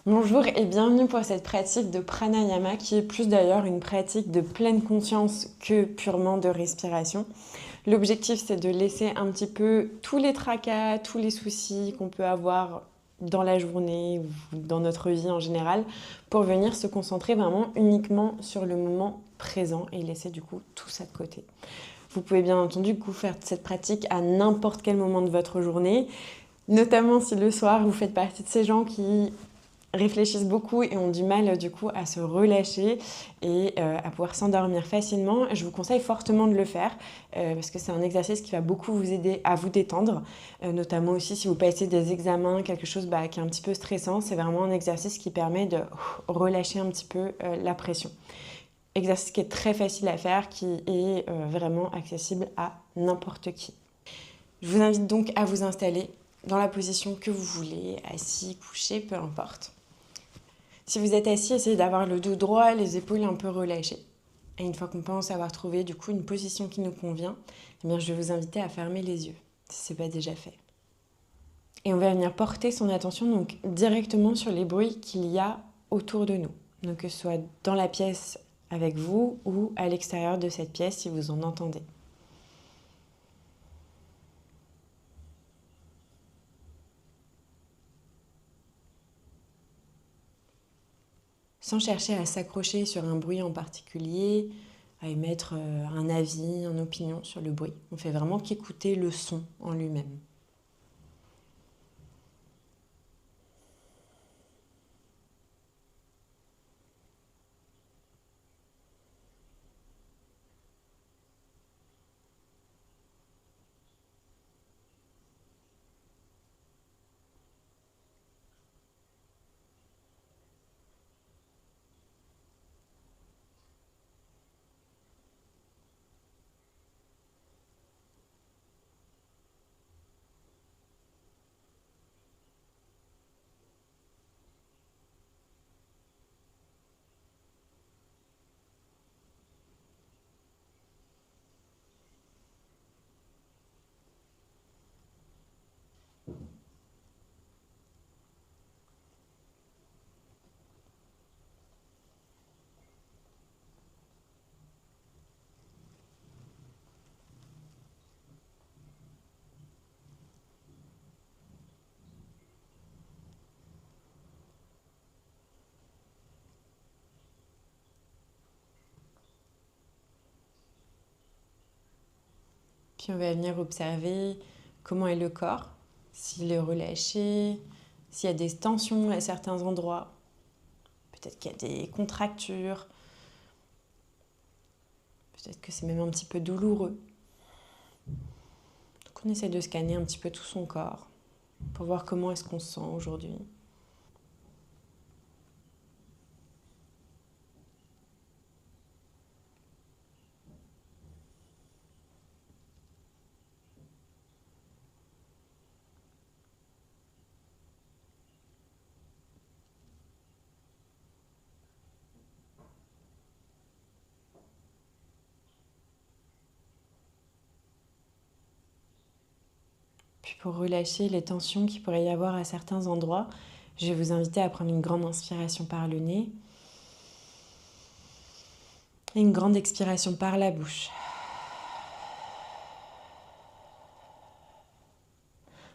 Bonjour et bienvenue pour cette pratique de pranayama qui est plus d'ailleurs une pratique de pleine conscience que purement de respiration. L'objectif c'est de laisser un petit peu tous les tracas, tous les soucis qu'on peut avoir dans la journée ou dans notre vie en général pour venir se concentrer vraiment uniquement sur le moment présent et laisser du coup tout ça de côté. Vous pouvez bien entendu faire cette pratique à n'importe quel moment de votre journée, notamment si le soir vous faites partie de ces gens qui réfléchissent beaucoup et ont du mal du coup à se relâcher et à pouvoir s'endormir facilement. Je vous conseille fortement de le faire parce que c'est un exercice qui va beaucoup vous aider à vous détendre, notamment aussi si vous passez des examens, quelque chose qui est un petit peu stressant. C'est vraiment un exercice qui permet de relâcher un petit peu la pression. Exercice qui est très facile à faire, qui est vraiment accessible à n'importe qui. Je vous invite donc à vous installer dans la position que vous voulez, assis, couché, peu importe. Si vous êtes assis, essayez d'avoir le dos droit, les épaules un peu relâchées. Et une fois qu'on pense avoir trouvé du coup une position qui nous convient, eh bien, je vais vous inviter à fermer les yeux, si ce n'est pas déjà fait. Et on va venir porter son attention donc directement sur les bruits qu'il y a autour de nous. Donc que ce soit dans la pièce avec vous ou à l'extérieur de cette pièce si vous en entendez. Sans chercher à s'accrocher sur un bruit en particulier, à émettre un avis, une opinion sur le bruit. On fait vraiment qu'écouter le son en lui-même. Puis on va venir observer comment est le corps, s'il est relâché, s'il y a des tensions à certains endroits, peut-être qu'il y a des contractures, peut-être que c'est même un petit peu douloureux. Donc on essaie de scanner un petit peu tout son corps pour voir comment est-ce qu'on se sent aujourd'hui. Puis pour relâcher les tensions qu'il pourrait y avoir à certains endroits, je vais vous inviter à prendre une grande inspiration par le nez et une grande expiration par la bouche.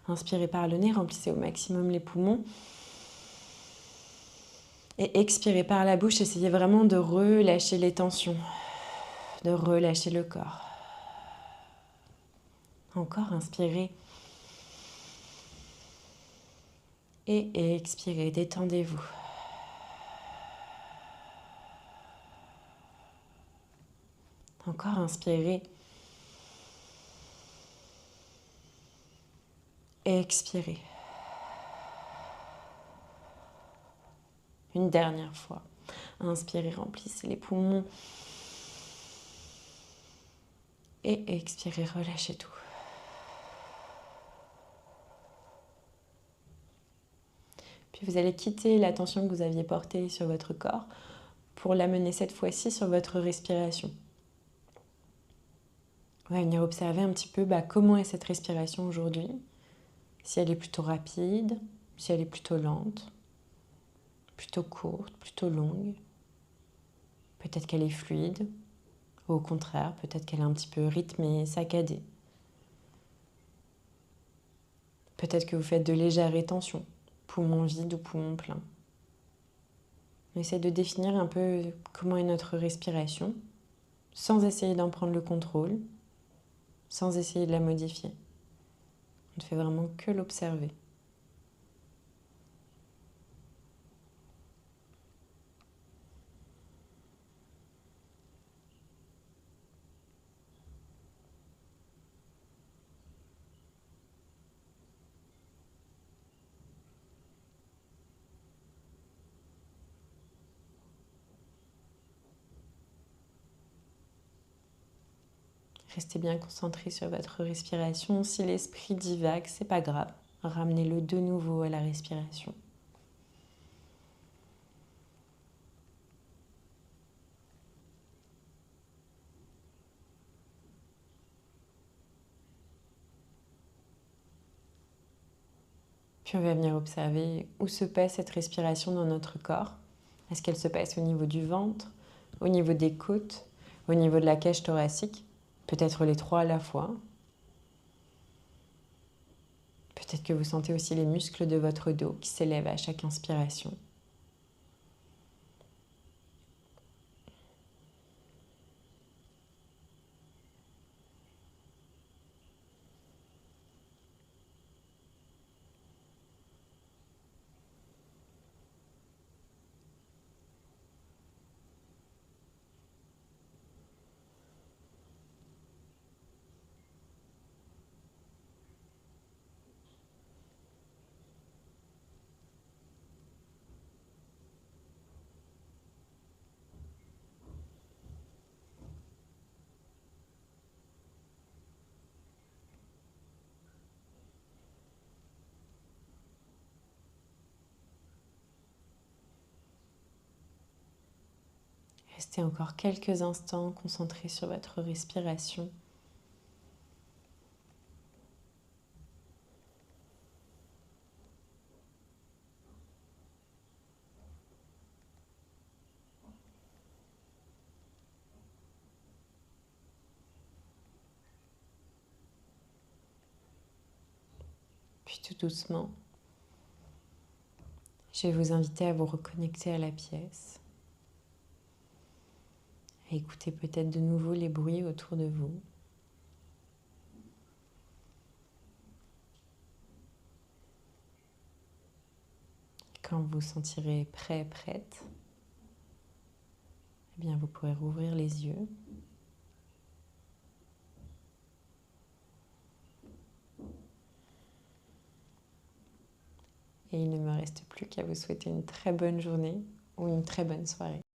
Inspirez par le nez, remplissez au maximum les poumons. Et expirez par la bouche, essayez vraiment de relâcher les tensions, de relâcher le corps. Encore, inspirez. Et expirez, détendez-vous. Encore, inspirez. Expirez. Une dernière fois. Inspirez, remplissez les poumons. Et expirez, relâchez tout. Puis vous allez quitter la tension que vous aviez portée sur votre corps pour l'amener cette fois-ci sur votre respiration. On va venir observer un petit peu comment est cette respiration aujourd'hui. Si elle est plutôt rapide, si elle est plutôt lente. plutôt courte, plutôt longue. Peut-être qu'elle est fluide, ou au contraire, peut-être qu'elle est un petit peu rythmée, saccadée. Peut-être que vous faites de légères rétentions, poumon vide ou poumon plein. On essaie de définir un peu comment est notre respiration, sans essayer d'en prendre le contrôle, sans essayer de la modifier. On ne fait vraiment que l'observer. Restez bien concentré sur votre respiration. Si l'esprit divague, c'est pas grave. Ramenez-le de nouveau à la respiration. Puis on va venir observer où se passe cette respiration dans notre corps. Est-ce qu'elle se passe au niveau du ventre, au niveau des côtes, au niveau de la cage thoracique? Peut-être les trois à la fois. Peut-être que vous sentez aussi les muscles de votre dos qui s'élèvent à chaque inspiration. Restez encore quelques instants concentrés sur votre respiration. Puis tout doucement, je vais vous inviter à vous reconnecter à la pièce, à écouter peut-être de nouveau les bruits autour de vous. Quand vous vous sentirez prêt, prête, eh bien vous pourrez rouvrir les yeux. Et il ne me reste plus qu'à vous souhaiter une très bonne journée ou une très bonne soirée.